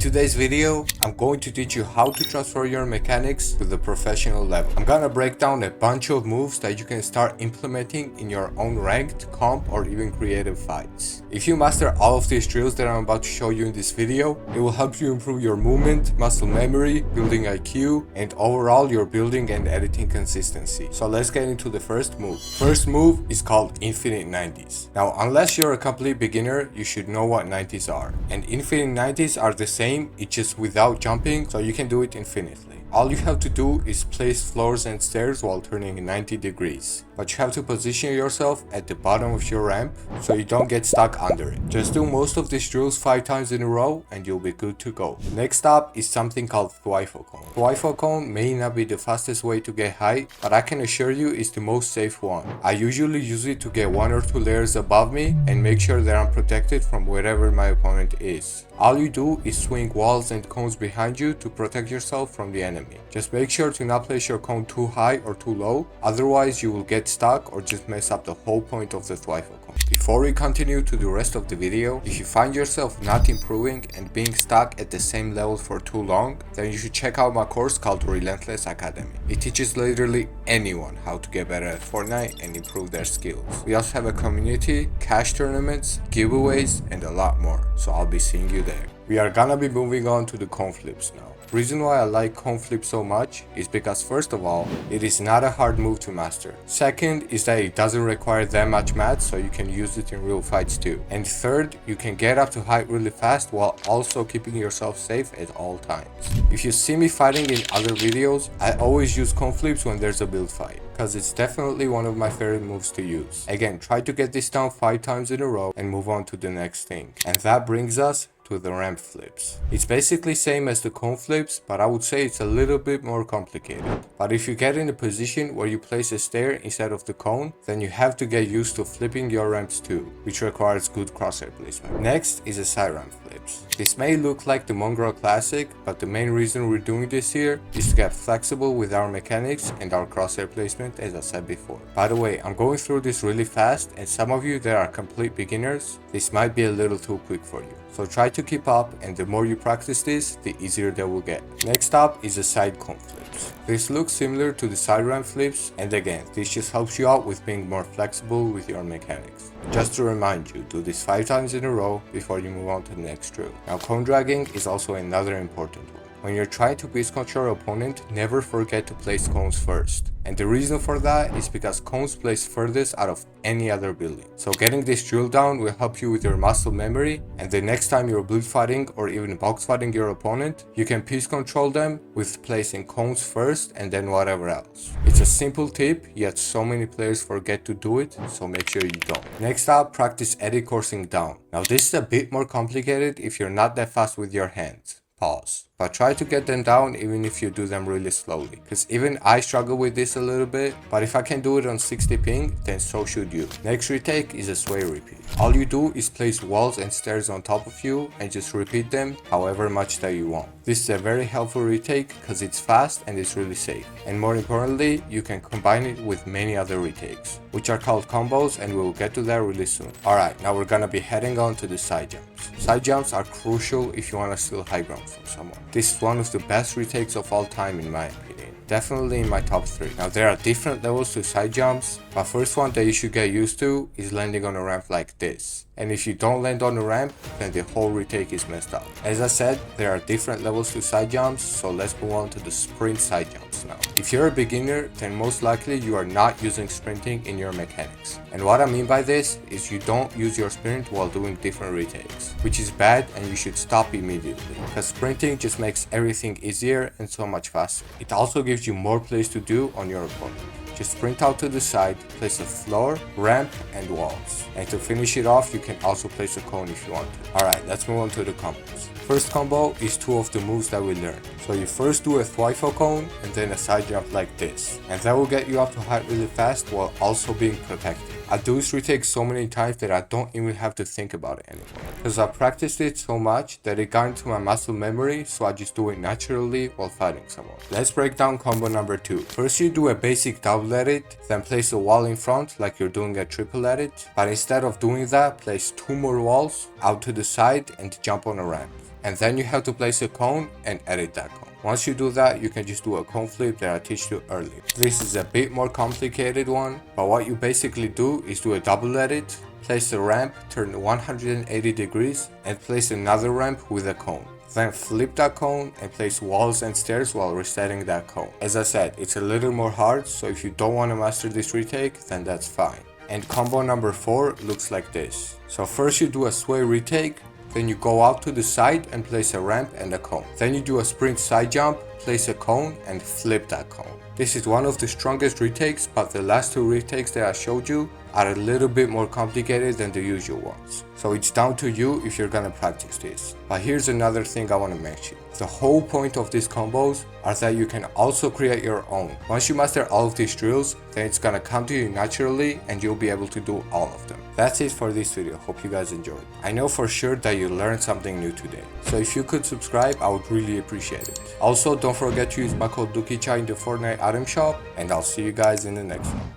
today's video, I'm going to teach you how to transfer your mechanics to the professional level. I'm gonna break down a bunch of moves that you can start implementing in your own ranked, comp, or even creative fights. If you master all of these drills that I'm about to show you in this video, it will help you improve your movement, muscle memory, building IQ, and overall your building and editing consistency. So let's get into the first move. First move is called infinite 90s. Now, unless you're a complete beginner, you should know what 90s are. And infinite 90s are the same, it's just without jumping, so you can do it infinitely. All you have to do is place floors and stairs while turning 90 degrees. But you have to position yourself at the bottom of your ramp so you don't get stuck under it. Just do most of these drills 5 times in a row and you'll be good to go. Next up is something called Thwifo Cone. Thwifo Cone may not be the fastest way to get height, but I can assure you it's the most safe one. I usually use it to get 1 or 2 layers above me and make sure that I'm protected from wherever my opponent is. All you do is swing walls and cones behind you to protect yourself from the enemy. Just make sure to not place your cone too high or too low, otherwise you will get stuck or just mess up the whole point of the Thwifo Cone. Before we continue to the rest of the video, if you find yourself not improving and being stuck at the same level for too long, then you should check out my course called Relentless Academy. It teaches literally anyone how to get better at Fortnite and improve their skills. We also have a community, cash tournaments, giveaways, and a lot more, so I'll be seeing you there. We are gonna be moving on to the cone flips now. Reason why I like cone flip so much is because first of all, it is not a hard move to master. Second is that it doesn't require that much math, so you can use it in real fights too. And third, you can get up to height really fast while also keeping yourself safe at all times. If you see me fighting in other videos, I always use cone flips when there's a build fight, because it's definitely one of my favorite moves to use. Again, try to get this down 5 times in a row and move on to the next thing. And that brings us to the ramp flips. It's basically same as the cone flips, but I would say it's a little bit more complicated. But if you get in a position where you place a stair instead of the cone, then you have to get used to flipping your ramps too, which requires good crosshair placement. Next is the side ramp flips. This may look like the Mongrel Classic, but the main reason we're doing this here is to get flexible with our mechanics and our crosshair placement, as I said before. By the way, I'm going through this really fast, and some of you that are complete beginners, this might be a little too quick for you. So try to keep up, and the more you practice this, the easier they will get. Next up is the side cone flips. This looks similar to the side ramp flips, and again, this just helps you out with being more flexible with your mechanics. Just to remind you, do this 5 times in a row before you move on to the next drill. Now, cone dragging is also another important one. When you're trying to piece control your opponent, never forget to place cones first. And the reason for that is because cones place furthest out of any other building. So getting this drill down will help you with your muscle memory, and the next time you're build fighting or even box fighting your opponent, you can piece control them with placing cones first and then whatever else. It's a simple tip, yet so many players forget to do it, so make sure you don't. Next up, practice eddy coursing down. Now this is a bit more complicated if you're not that fast with your hands. Pause. But try to get them down even if you do them really slowly, because even I struggle with this a little bit, but if I can do it on 60 ping, then so should you. Next retake is a sway repeat. All you do is place walls and stairs on top of you and just repeat them however much that you want. This is a very helpful retake because it's fast and it's really safe. And more importantly, you can combine it with many other retakes, which are called combos, and we'll get to that really soon. Alright, now we're gonna be heading on to the side jumps. Side jumps are crucial if you want to steal high ground from someone. This is one of the best retakes of all time in my opinion. Definitely in my top 3. Now there are different levels to side jumps, but first one that you should get used to is landing on a ramp like this. And if you don't land on a ramp, then the whole retake is messed up. As I said, there are different levels to side jumps, so let's move on to the sprint side jumps now. If you're a beginner, then most likely you are not using sprinting in your mechanics. And what I mean by this is you don't use your sprint while doing different retakes, which is bad and you should stop immediately, because sprinting just makes everything easier and so much faster. It also gives you more plays to do on your opponent. Just sprint out to the side, place a floor, ramp, and walls. And to finish it off, you can also place a cone if you want to. Alright, let's move on to the combos. First combo is 2 of the moves that we learned. So you first do a Thwifo Cone and then a side jump like this. And that will get you up to height really fast while also being protected. I do this retake so many times that I don't even have to think about it anymore, because I practiced it so much that it got into my muscle memory, so I just do it naturally while fighting someone. Let's break down combo number 2. First you do a basic double edit, then place a wall in front like you're doing a triple edit, but instead of doing that, place 2 more walls out to the side and jump on a ramp. and then you have to place a cone and edit that cone. Once you do that, you can just do a cone flip that I teach you earlier. This is a bit more complicated one, but what you basically do is do a double edit, place the ramp, turn 180 degrees, and place another ramp with a cone. Then flip that cone and place walls and stairs while resetting that cone. As I said, it's a little more hard, so if you don't want to master this retake, then that's fine. And combo number 4 looks like this. So first you do a sway retake, then you go out to the side and place a ramp and a cone. Then you do a sprint side jump, place a cone and flip that cone. This is one of the strongest retakes, but the last 2 retakes that I showed you are a little bit more complicated than the usual ones. So it's down to you if you're gonna practice this. But here's another thing I wanna mention. The whole point of these combos are that you can also create your own. Once you master all of these drills, then it's gonna come to you naturally and you'll be able to do all of them. That's it for this video. Hope you guys enjoyed. I know for sure that you learned something new today. So if you could subscribe, I would really appreciate it. Also, don't forget to use my code lukicha in the Fortnite item shop, and I'll see you guys in the next one.